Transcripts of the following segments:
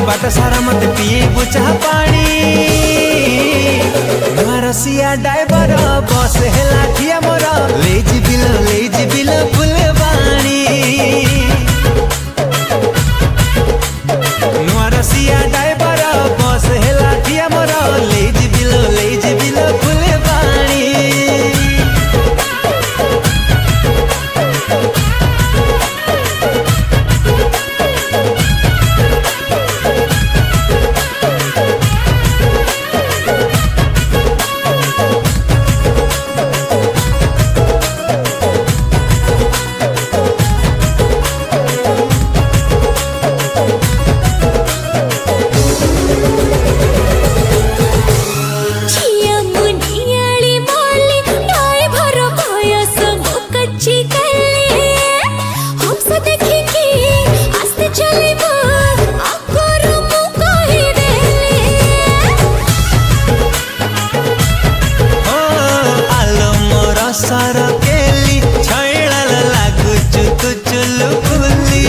बाट सारा मत पिए बुचा पानी रसिया ड्राइवर बस है लाठिया मोर ले बिल फुलवाणी रसिया ड्राइवर बस है लाठिया मोर ले बिल फुलवाणी सारा केली छैड़ल लागु चुलु फुली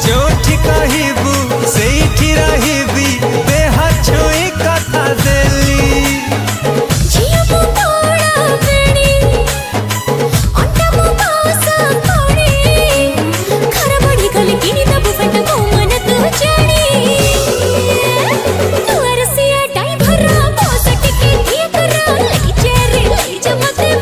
जोठी कहिबू सेठी रहिबी देह छुई कथा देली झिया मो तोड़ा बेणी अंडा मो बासा कोणी खरा बड़ी गल किनी दबु फट को मन तू जानी तू रसिया ड्राइवर बस टिके दिए करा ले जा मते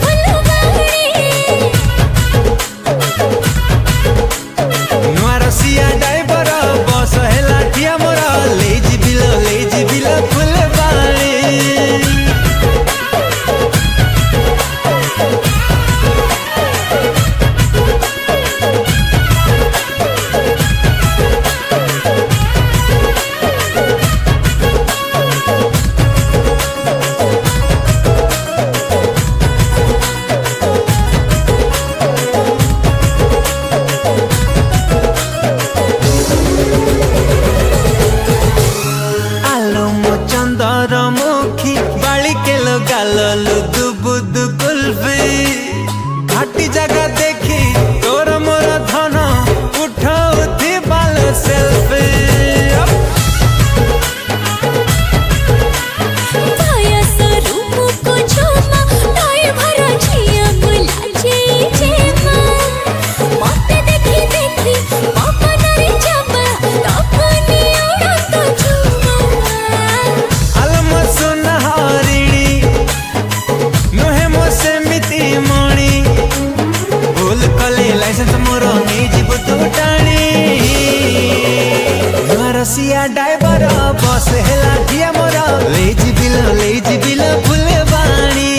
रसिया ड्राइवर बस है लाठिया मोर ले बिल फुलवाणी चंदर मुखी बाली के लो गालू दुबुदु कुल्फी घाटी जगह देखी तोर मोर धन उठाउथी बाल सेल्फी लाइसेंस मोर नहीं जीव तू टाणी रसिया ड्राइवर बस है लाठिया मोर ले बिल फुलवाणी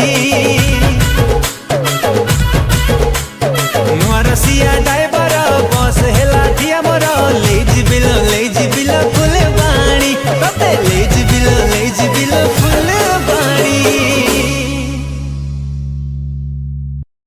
रसिया ड्राइवर बस है लाठिया मोर ले बिल फुल